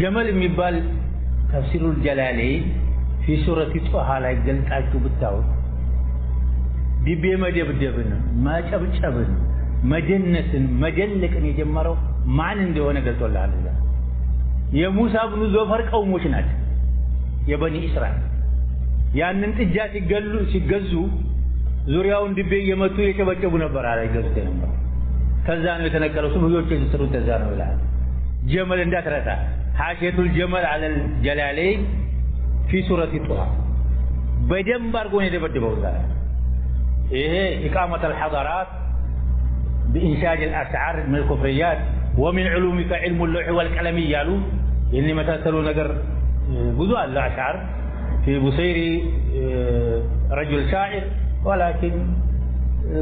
جمل የሚባል تفسير الجلالين في سورة طه ላይ ገልጣችሁ ብታው ዲቤ መደብደብን ማጨብጨብን መጀነትን መጀለቅን የጀመረው ማን እንደሆነ ገልጦልሃል የሙሳ ብኑ ዞፈር ቀውሞች ናቸው የበኒ እስራኤል ያንን ጥጃ ሲገዙ ዙሪያውን ዲቤ የመቱ የጨበጨቡ ነበር አለ ይገዙት ነበር ከዛ ነው የተነቀለው ብዙዎች የተሰሩት ተዛ ነው ይላል جمل እንዳትረሳ حاشية الجمل على الجلالين في سورة طه በደንብ አርጎ ነው የደበደበው إيه إقامة الحضارات بإنشاء الأشعار من الكفريات ومن علومك علم اللوح والقلم يالو إني مثلوا نجر بذو الأشعار في بصيري رجل شاعر ولكن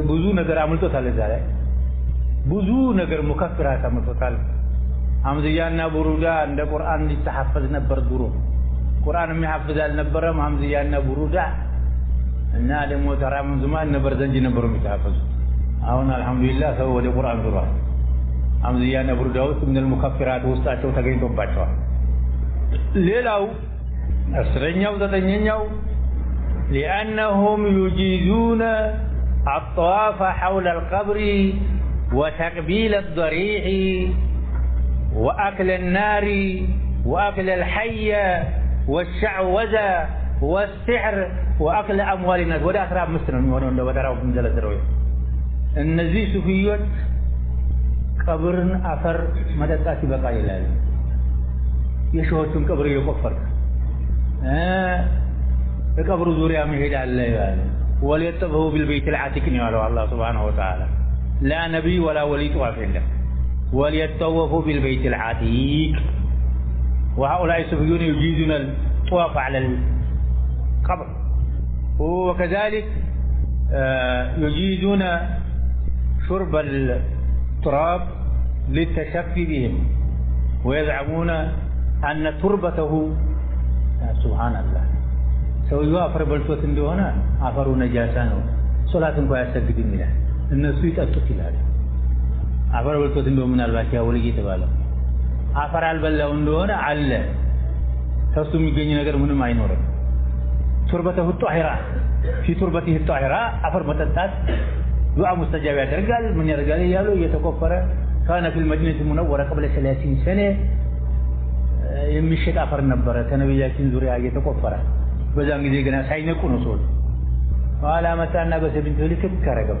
بذو نجر عملته ثالثة بذو نجر مكفرات عملته ثالث حمزيانا برودا عند القرآن يتحفظ نبر درو القرآن يحفظ النبرة حمزيانا برودا እና ደግሞ ተራም ዘማን ነበር ዘንጂ ነበር የሚታፈዙ አሁን አልহামዱሊላህ ሰው ወደ ቁርአን ዙሯል አምዚያና ብሩዳውት ምን المكفرات ውስጣቸው ተገኝቶባቸዋል ሌላው አስረኛው ዘጠነኛው لانهم يجيزون الطواف حول القبر وتقبيل الضريح واكل النار واكل الحي والشعوذه والسحر واكل اموال الناس ወደ 15 ነው የሚሆነው እንደ በተራው እንዘለዘለው እነዚህ ሱፊዮች ቀብርን አፈር መጠጣት ይበቃ ይላል የሾቹን ቀብር ይቆፈር በቀብሩ ዙሪያ መሄድ አለ ይላል ወለየጠበው بالبيت العتيق ነው ያለው አላህ Subhanahu Wa Ta'ala لا نبي ولا ولي طواف عنده وليطوفوا بالبيت العتيق وهؤلاء الصوفيون يجيزون الطواف على القبر وكذلك يجيزون شرب التراب للتشفي بهم ويزعمون أن تربته سبحان الله سويوا أفر بلتوت እንደሆነ አፈሩ ነጃሳ ነው ሶላት እንኳን ያሰግድም ይላል እነሱ ይጠጡት ይላል አፈር በልቶት እንደሆነ ምናልባት ያው ልጅ የተባለው አፈር አልበላው እንደሆነ አለ ተሱ የሚገኝ ነገር ምንም አይኖርም تربته الطاهرة في تربته الطاهرة أفر متتات دعاء مستجاب يرجال من يرجال يالو يتكفر كان في المدينة المنورة قبل 30 سنة يمشي أفر نبرة كنبياتين زوريا يتكفر بزان جدي جنا ساينكون وصول وعلى متى بس بنت لك كرجب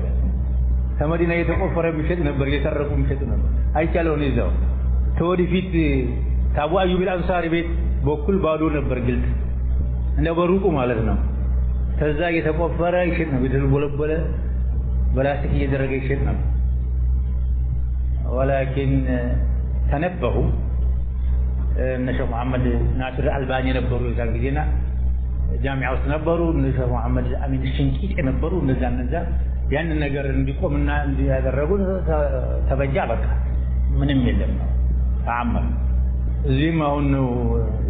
كمدينة يتكفر مشيت نبر يتركوا مشيت نبر أي كلام نزاو تودي فيت تابو أيوب الأنصاري بيت بكل بادو نبر جلد እንደ በሩቁ ማለት ነው ከዛ የተቆፈረ ይሽጥ ነው የተልቦለቦለ በላስቲክ እየደረገ ይሽጥ ነው ولكن تنبهوا ان شيخ محمد ناصر الألباني ነበሩ የዛን ጊዜና ጃሚዓ ውስጥ ነበሩ እነ ሼህ መሐመድ አሚን ሽንቂጥ ነበሩ እነዛ ያን ነገር እንዲቆምና እንዲያደረጉ ተበጃ በቃ ምንም የለም ተአመር እዚህም አሁን ነው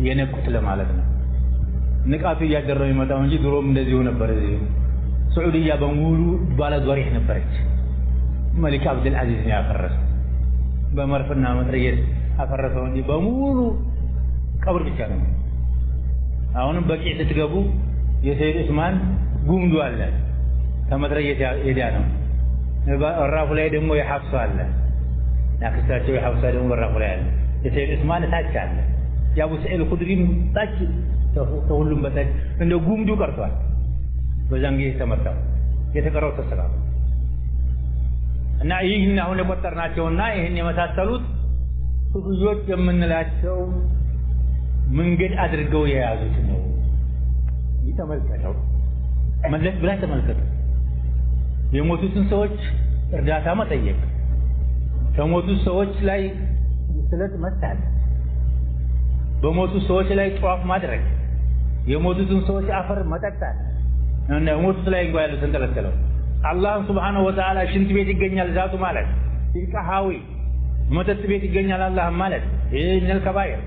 የነቁት ለማለት ነው ንቃቱ ያደረው ይመጣው እንጂ ድሮም እንደዚሁ ነበር እዚህ ሱዑዲያ በሙሉ ባለ ዶሪህ ነበረች መሊክ አብዱል አዚዝ ነው ያፈረሰው በመርፍና መጥረየት አፈረሰው እንጂ በሙሉ ቀብር ብቻ ነው አሁንም በቂዕ ስትገቡ የሰይድ ዑስማን ጉምዱ አለ ተመጥረየት ሄዳ ነው ራፉ ላይ ደግሞ የሐፍሳ አለ ያክስታቸው የሐፍሳ ደግሞ ራፉ ላይ አለ የሰይድ ዑስማን ታች አለ ያቡ ሰዒድ ኹድሪም ታች ተሁሉም በታች እንደ ጉምዱ ቀርቷል በዛን ጊዜ ተመጣው የተቀረው ተሰራ እና ይህን አሁን የቆጠርናቸውና ይህን የመሳሰሉት ሱፊዮች የምንላቸው መንገድ አድርገው የያዙት ነው ይተመልከተው መለስ ብላ ተመልከቱ የሞቱትን ሰዎች እርዳታ መጠየቅ ከሞቱት ሰዎች ላይ ስለት መጣል በሞቱ ሰዎች ላይ ጧፍ ማድረግ የሞቱትን ሰዎች አፈር መጠጣት እና የሞቱት ላይ እንኳን ያለው ተንጠለጠለው አላህ Subhanahu Wa Ta'ala ሽንት ቤት ይገኛል ዛቱ ማለት ይልቃሃዊ መጠጥ ቤት ይገኛል አላህ ማለት ይሄን ከባይር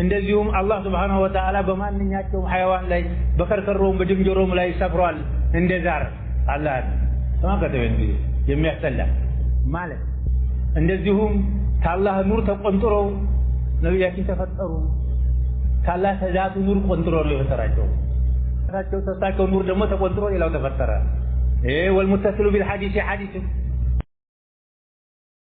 እንደዚሁም አላህ Subhanahu Wa Ta'ala በማንኛቸውም حيوان ላይ በከርከሮም በድንጀሮም ላይ ሰፍሯል እንደዛር አላህ ተማከተው እንጂ የሚያስጠላ ማለት እንደዚሁም ታላህ ኑር ተቆንጥሮ ነብያችን ተፈጠሩ ካላህ ተዛቱ ኑር ኮንትሮል የፈጠራቸው ተሳቸው ኑር ደግሞ ተቆንትሮ ሌላው ተፈጠረ والمتصل بالحديث حديث